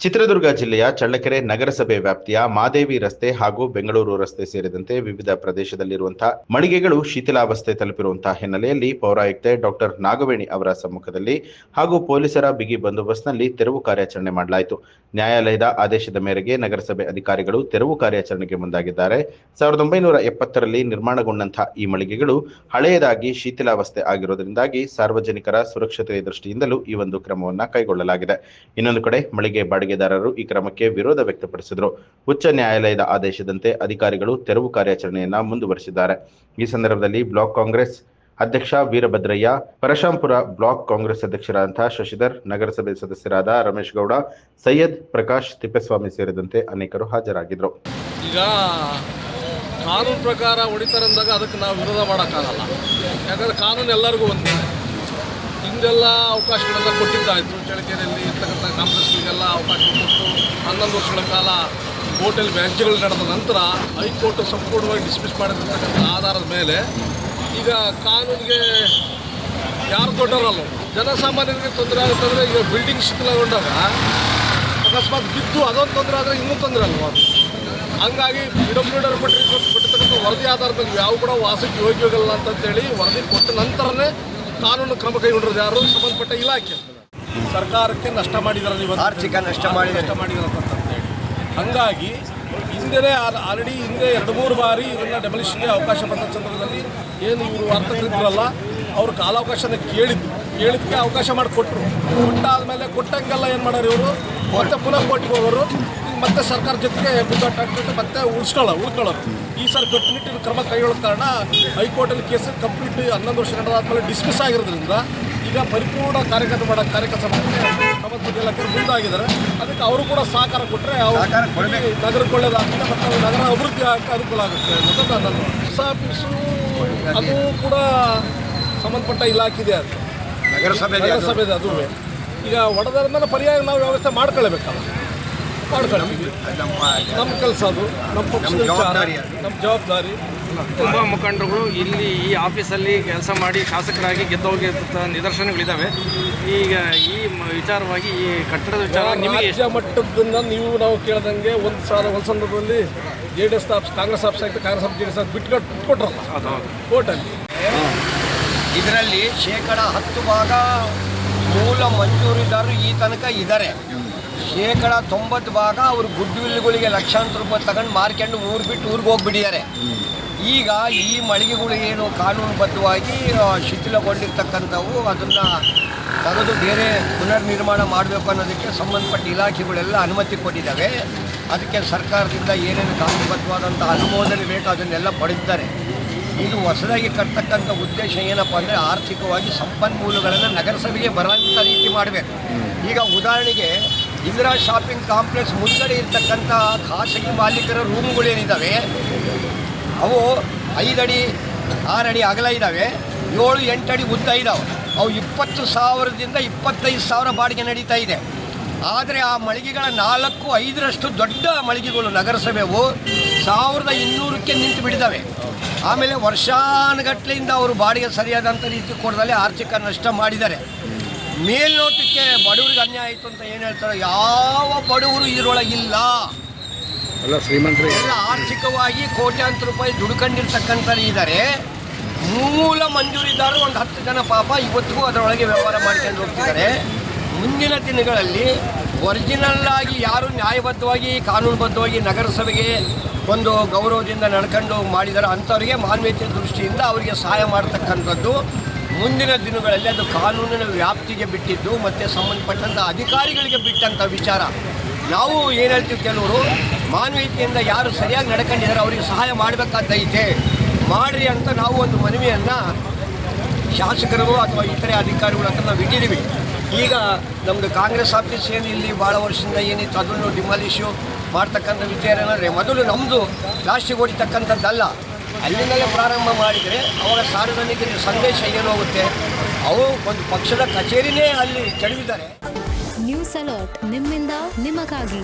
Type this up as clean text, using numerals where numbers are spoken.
ಚಿತ್ರದುರ್ಗ ಜಿಲ್ಲೆಯ ಚಳ್ಳಕೆರೆ ನಗರಸಭೆ ವ್ಯಾಪ್ತಿಯ ಮಾದೇವಿ ರಸ್ತೆ ಹಾಗೂ ಬೆಂಗಳೂರು ರಸ್ತೆ ಸೇರಿದಂತೆ ವಿವಿಧ ಪ್ರದೇಶದಲ್ಲಿರುವಂತಹ ಮಳಿಗೆಗಳು ಶಿಥಿಲಾವಸ್ಥೆ ತಲುಪಿರುವಂತಹ ಹಿನ್ನೆಲೆಯಲ್ಲಿ ಪೌರಾಯುಕ್ತೆ ಡಾಕ್ಟರ್ ನಾಗವೇಣಿ ಅವರ ಸಮ್ಮುಖದಲ್ಲಿ ಹಾಗೂ ಪೊಲೀಸರ ಬಿಗಿ ಬಂದೋಬಸ್ತ್ನಲ್ಲಿ ತೆರವು ಕಾರ್ಯಾಚರಣೆ ಮಾಡಲಾಯಿತು. ನ್ಯಾಯಾಲಯದ ಆದೇಶದ ಮೇರೆಗೆ ನಗರಸಭೆ ಅಧಿಕಾರಿಗಳು ತೆರವು ಕಾರ್ಯಾಚರಣೆಗೆ ಮುಂದಾಗಿದ್ದಾರೆ. 1970ರಲ್ಲಿ ನಿರ್ಮಾಣಗೊಂಡಂತಹ ಈ ಮಳಿಗೆಗಳು ಹಳೆಯದಾಗಿ ಶಿಥಿಲಾವಸ್ಥೆ ಆಗಿರುವುದರಿಂದಾಗಿ ಸಾರ್ವಜನಿಕರ ಸುರಕ್ಷತೆಯ ದೃಷ್ಟಿಯಿಂದಲೂ ಈ ಒಂದು ಕ್ರಮವನ್ನು ಕೈಗೊಳ್ಳಲಾಗಿದೆ. ಇನ್ನೊಂದು ಕಡೆ ಮಳಿಗೆ ಬಾಡಿಗೆದಾರರು ಈ ಕ್ರಮಕ್ಕೆ ವಿರೋಧ ವ್ಯಕ್ತಪಡಿಸಿದರು. ಉಚ್ಚ ನ್ಯಾಯಾಲಯದ ಆದೇಶದಂತೆ ಅಧಿಕಾರಿಗಳು ತೆರವು ಕಾರ್ಯಾಚರಣೆಯನ್ನ ಮುಂದುವರಿಸಿದ್ದಾರೆ. ಈ ಸಂದರ್ಭದಲ್ಲಿ ಬ್ಲಾಕ್ ಕಾಂಗ್ರೆಸ್ ಅಧ್ಯಕ್ಷ ವೀರಭದ್ರಯ್ಯ, ಪರಶಾಂಪುರ ಬ್ಲಾಕ್ ಕಾಂಗ್ರೆಸ್ ಅಧ್ಯಕ್ಷರಾದಂತಹ ಶಶಿಧರ್, ನಗರಸಭೆ ಸದಸ್ಯರಾದ ರಮೇಶ್ ಗೌಡ, ಸೈಯದ್, ಪ್ರಕಾಶ್, ತಿಪ್ಪೇಸ್ವಾಮಿ ಸೇರಿದಂತೆ ಅನೇಕರು ಹಾಜರಾಗಿದ್ದರು. ಈಗ ಕಾನೂನು ಪ್ರಕಾರ ಹೊಡಿತಾರಂದಾಗ ಅದಕ್ಕೆ ನಾವು ವಿರೋಧ ಮಾಡೋಕ್ಕಾಗಲ್ಲ. ಯಾಕಂದರೆ ಕಾನೂನು ಎಲ್ಲರಿಗೂ ಒಂದೇ. ಹಿಂದೆಲ್ಲ ಅವಕಾಶಗಳೆಲ್ಲ ಕೊಟ್ಟಿದ್ದಾಯಿತು. ಚಳ್ಳಕೆರೆಯಲ್ಲಿ ಇರ್ತಕ್ಕಂಥ ಕಾಂಗ್ರೆಸ್ಗಳಿಗೆಲ್ಲ ಅವಕಾಶ ಕೊಟ್ಟು 11 ವರ್ಷಗಳ ಕಾಲ ಕೋರ್ಟಲ್ಲಿ ವ್ಯಾಜ್ಯಗಳು ನಡೆದ ನಂತರ ಹೈಕೋರ್ಟ್ ಸಂಪೂರ್ಣವಾಗಿ ಡಿಸ್ಮಿಸ್ ಮಾಡಿರ್ತಕ್ಕಂಥ ಆಧಾರದ ಮೇಲೆ ಈಗ ಕಾನೂನಿಗೆ ಯಾರು ದೊಡ್ಡವರಲ್ಲ, ಜನಸಾಮಾನ್ಯರಿಗೆ ತೊಂದರೆ ಆಗುತ್ತಂದರೆ ಈಗ ಬಿಲ್ಡಿಂಗ್ ಶಿಥಿಲಗೊಂಡಾಗ ಅಕಸ್ಮಾತ್ ಬಿದ್ದು ಅದೊಂದು ತೊಂದರೆ ಆದರೆ ಇನ್ನೂ ತೊಂದರೆ ಅಲ್ವಾ. ಹಂಗಾಗಿ PWD ಕೊಟ್ಟಿರ್ತಕ್ಕಂಥ ವರದಿ ಆಧಾರದ ಮೇಲೆ ಯಾವ ಕೂಡ ವಾಸಕ್ಕೆ ಯೋಗ್ಯವಿಲ್ಲ ಅಂತಂತೇಳಿ ವರದಿ ಕೊಟ್ಟ ನಂತರನೇ ಕಾನೂನು ಕ್ರಮ ಕೈಗೊಂಡಿರೋದು ಯಾರು? ಸಂಬಂಧಪಟ್ಟ ಇಲಾಖೆ. ಸರ್ಕಾರಕ್ಕೆ ನಷ್ಟ ಮಾಡಿದ್ದಾರೆ, ಆರ್ಥಿಕ ನಷ್ಟ ಮಾಡಿದ್ದಾರೆ ಅಂತಂತೇಳಿ. ಹಾಗಾಗಿ ಹಿಂದೆ ಆಲ್ರೆಡಿ 2-3 ಬಾರಿ ಇವನ್ನ ಡೆಮಲಿಷನ್ಗೆ ಅವಕಾಶ ಬಂದ ಸಂದರ್ಭದಲ್ಲಿ ಏನು ಇವರು ವರ್ತಕರಿದ್ರಲ್ಲ ಅವರು ಕಾಲಾವಕಾಶನ ಕೇಳಿದ್ದಕ್ಕೆ ಅವಕಾಶ ಮಾಡಿಕೊಟ್ರು. ಕೊಟ್ಟಾದ್ಮೇಲೆ ಕೊಟ್ಟಂಗೆಲ್ಲ ಏನು ಮಾಡೋರು ಇವರು ಮತ್ತೆ ಪುನಃ ಕೋರ್ಟಿಗೆ ಹೋಗೋರು. ಮತ್ತೆ ಸರ್ಕಾರ ಜೊತೆಗೆ ಗುದ್ದಾಟ ಆಗ್ತದೆ, ಮತ್ತೆ ಉಳ್ಕೊಳ್ಳೋರು. ಈ ಸಾರಿ ಕಟ್ಟುನಿಟ್ಟಿನ ಕ್ರಮ ಕೈಗೊಳ್ಳೋ ಕಾರಣ ಹೈಕೋರ್ಟಲ್ಲಿ ಕೇಸ್ ಕಂಪ್ಲೀಟ್ 11 ವರ್ಷ ನಡೆದಾದ್ಮೇಲೆ ಡಿಸ್ಮಿಸ್ ಆಗಿರೋದ್ರಿಂದ ಈಗ ಪರಿಪೂರ್ಣ ಕಾರ್ಯಕರ್ತ ಮಾಡೋಕ್ಕೆ ಸಂಬಂಧಪಟ್ಟ ಇಲಾಖೆ ಮುಂದಾಗಿದ್ದಾರೆ. ಅದಕ್ಕೆ ಅವರು ಕೂಡ ಸಹಕಾರ ಕೊಟ್ಟರೆ ನಗರಕ್ಕೆ ಒಳ್ಳೆಯದಾಗುತ್ತೆ ಮತ್ತು ನಗರ ಅಭಿವೃದ್ಧಿ ಆಗಕ್ಕೆ ಅನುಕೂಲ ಆಗುತ್ತೆ ಅನ್ನೋದು ನನ್ನ ಆಫೀಸು. ಅದು ಕೂಡ ಸಂಬಂಧಪಟ್ಟ ಇಲಾಖೆ ಇದೆ, ಅದು ನಗರಸಭೆದೆ. ಅದು ಈಗ ಒಡೆದಾದ ಮೇಲೆ ಪರ್ಯಾಯ ನಾವು ವ್ಯವಸ್ಥೆ ಮಾಡ್ಕೊಳ್ಬೇಕಲ್ಲ, ಮಾಡ್ಕೊಳ್ತೀವಿ. ನಮ್ಮ ಕೆಲಸ ಅದು, ನಮ್ಮ ಪಕ್ಷದ ವಿಚಾರ, ನಮ್ಮ ಜವಾಬ್ದಾರಿ. ತುಂಬ ಮುಖಂಡರುಗಳು ಇಲ್ಲಿ ಈ ಆಫೀಸಲ್ಲಿ ಕೆಲಸ ಮಾಡಿ ಶಾಸಕರಾಗಿ ಗೆದ್ದೋಗಿದ್ದ ನಿದರ್ಶನಗಳಿದ್ದಾವೆ. ಈಗ ಈ ವಿಚಾರವಾಗಿ ಈ ಕಟ್ಟಡದ ವಿಚಾರ ನಿಮಗೆ ರಾಜ್ಯ ಮಟ್ಟದನ್ನು ನಾವು ಕೇಳ್ದಂಗೆ ಒಂದು ಸಂದರ್ಭದಲ್ಲಿ JDS ಕಾಂಗ್ರೆಸ್ ಆಫೀಸ್ ಆಯಿತು, ಕಾಂಗ್ರೆಸ್ ಆಫ್ JDS ಬಿಟ್ಕೊಟ್ರಲ್ಲ ಕೋರ್ಟಲ್ಲಿ. ಇದರಲ್ಲಿ 10% ಮೂಲ ಮಂಜೂರಿದಾರರು ಈ ತನಕ ಇದ್ದಾರೆ. 90% ಅವರು ಗುಡ್ ವಿಲ್ಗಳಿಗೆ ಲಕ್ಷಾಂತರ ರೂಪಾಯಿ ತಗೊಂಡು ಮಾರ್ಕೊಂಡು ಊರು ಬಿಟ್ಟು ಊರಿಗೆ ಹೋಗ್ಬಿಟ್ಟಿದ್ದಾರೆ. ಈಗ ಈ ಮಳಿಗೆಗಳು ಏನು ಕಾನೂನುಬದ್ಧವಾಗಿ ಶಿಥಿಲಗೊಂಡಿರ್ತಕ್ಕಂಥವು ಅದನ್ನು ತೆಗೆದು ಬೇರೆ ಪುನರ್ ನಿರ್ಮಾಣ ಮಾಡಬೇಕು ಅನ್ನೋದಕ್ಕೆ ಸಂಬಂಧಪಟ್ಟ ಇಲಾಖೆಗಳೆಲ್ಲ ಅನುಮತಿ ಕೊಟ್ಟಿದ್ದಾವೆ. ಅದಕ್ಕೆ ಸರ್ಕಾರದಿಂದ ಏನೇನು ಕಾನೂನುಬದ್ಧವಾದಂಥ ಅನುಮೋದನೆ ಬೇಕು ಅದನ್ನೆಲ್ಲ ಪಡೆದಿದ್ದಾರೆ. ಇದು ಹೊಸದಾಗಿ ಕಟ್ತಕ್ಕಂಥ ಉದ್ದೇಶ ಏನಪ್ಪ ಅಂದರೆ ಆರ್ಥಿಕವಾಗಿ ಸಂಪನ್ಮೂಲಗಳನ್ನು ನಗರಸಭೆಗೆ ಬರೋಂಥ ರೀತಿ ಮಾಡಬೇಕು. ಈಗ ಉದಾಹರಣೆಗೆ ಇಂದಿರಾ ಶಾಪಿಂಗ್ ಕಾಂಪ್ಲೆಕ್ಸ್ ಮುಂದಡೆ ಇರ್ತಕ್ಕಂಥ ಖಾಸಗಿ ಮಾಲೀಕರ ರೂಮ್ಗಳೇನಿದ್ದಾವೆ ಅವು 5 ಅಡಿ 6 ಅಡಿ ಅಗಲ ಇದ್ದಾವೆ, 7-8 ಅಡಿ ಉದ್ದ ಇದ್ದಾವೆ. ಅವು 20,000ದಿಂದ 25,000 ಬಾಡಿಗೆ ನಡೀತಾ ಇದೆ. ಆದರೆ ಆ ಮಳಿಗೆಗಳ 4-5ರಷ್ಟು ದೊಡ್ಡ ಮಳಿಗೆಗಳು ನಗರಸಭೆವು 1,200ಕ್ಕೆ ನಿಂತು ಬಿಟ್ಟಿದ್ದಾವೆ. ಆಮೇಲೆ ವರ್ಷಾನುಗಟ್ಟಲೆಯಿಂದ ಅವರು ಬಾಡಿಗೆ ಸರಿಯಾದಂಥ ರೀತಿ ಕೊಡದಲ್ಲೇ ಆರ್ಥಿಕ ನಷ್ಟ ಮಾಡಿದ್ದಾರೆ. ಮೇಲ್ನೋಟಕ್ಕೆ ಬಡವರಿಗೆ ಅನ್ಯಾಯ ಆಯಿತು ಅಂತ ಏನು ಹೇಳ್ತಾರೆ, ಯಾವ ಬಡವರು ಇದರೊಳಗಿಲ್ಲ. ಎಲ್ಲ ಆರ್ಥಿಕವಾಗಿ ಕೋಟ್ಯಾಂತರ ರೂಪಾಯಿ ದುಡ್ಕೊಂಡಿರ್ತಕ್ಕಂಥವ್ರು ಇದ್ದಾರೆ. ಮೂಲ ಮಂಜೂರಿದಾರರು ಒಂದು 10 ಜನ ಪಾಪ ಇವತ್ತಿಗೂ ಅದರೊಳಗೆ ವ್ಯವಹಾರ ಮಾಡ್ಕೊಂಡು ಹೋಗ್ತಿದ್ದಾರೆ. ಮುಂದಿನ ದಿನಗಳಲ್ಲಿ ಒರಿಜಿನಲ್ ಆಗಿ ಯಾರು ನ್ಯಾಯಬದ್ಧವಾಗಿ ಕಾನೂನುಬದ್ಧವಾಗಿ ನಗರಸಭೆಗೆ ಒಂದು ಗೌರವದಿಂದ ನಡ್ಕೊಂಡು ಮಾಡಿದ್ದಾರೆ ಅಂಥವ್ರಿಗೆ ಮಾನವೀಯತೆ ದೃಷ್ಟಿಯಿಂದ ಅವರಿಗೆ ಸಹಾಯ ಮಾಡ್ತಕ್ಕಂಥದ್ದು ಮುಂದಿನ ದಿನಗಳಲ್ಲಿ ಅದು ಕಾನೂನಿನ ವ್ಯಾಪ್ತಿಗೆ ಬಿಟ್ಟಿದ್ದು ಮತ್ತು ಸಂಬಂಧಪಟ್ಟಂಥ ಅಧಿಕಾರಿಗಳಿಗೆ ಬಿಟ್ಟಂಥ ವಿಚಾರ. ನಾವು ಏನು ಹೇಳ್ತೀವಿ, ಕೆಲವರು ಮಾನವೀಯತೆಯಿಂದ ಯಾರು ಸರಿಯಾಗಿ ನಡ್ಕೊಂಡಿದ್ದಾರೆ ಅವರಿಗೆ ಸಹಾಯ ಮಾಡಬೇಕಾದೈತೆ ಮಾಡಿರಿ ಅಂತ ನಾವು ಒಂದು ಮನವಿಯನ್ನು ಶಾಸಕರು ಅಥವಾ ಇತರೆ ಅಧಿಕಾರಿಗಳ ಹತ್ರ ನಾವು ಇಟ್ಟಿದ್ದೀವಿ. ಈಗ ನಮ್ಮದು ಕಾಂಗ್ರೆಸ್ ಆಫೀಸ್ ಏನು ಇಲ್ಲಿ ಭಾಳ ವರ್ಷದಿಂದ ಏನಿತ್ತು ಅದನ್ನು ಡಿಮಾಲಿಷು ಮಾಡ್ತಕ್ಕಂಥ ವಿಚಾರ ಏನಂದರೆ ಮೊದಲು ನಮ್ಮದು ಲಾಸ್ಟಿಗೆ ಹೊಡಿತಕ್ಕಂಥದ್ದಲ್ಲ, ಅಲ್ಲಿಂದಲೇ ಪ್ರಾರಂಭ ಮಾಡಿದರೆ ಅವಾಗ ಸಾರ್ವಜನಿಕರಿಗೆ ಸಂದೇಶ ಏನೋಗುತ್ತೆ. ಅವು ಒಂದು ಪಕ್ಷದ ಕಚೇರಿನೇ ಅಲ್ಲಿ ಕೆಡವಿದ್ದಾರೆ. ನ್ಯೂಸ್ ಅಲರ್ಟ್ ನಿಮ್ಮಿಂದ ನಿಮಗಾಗಿ.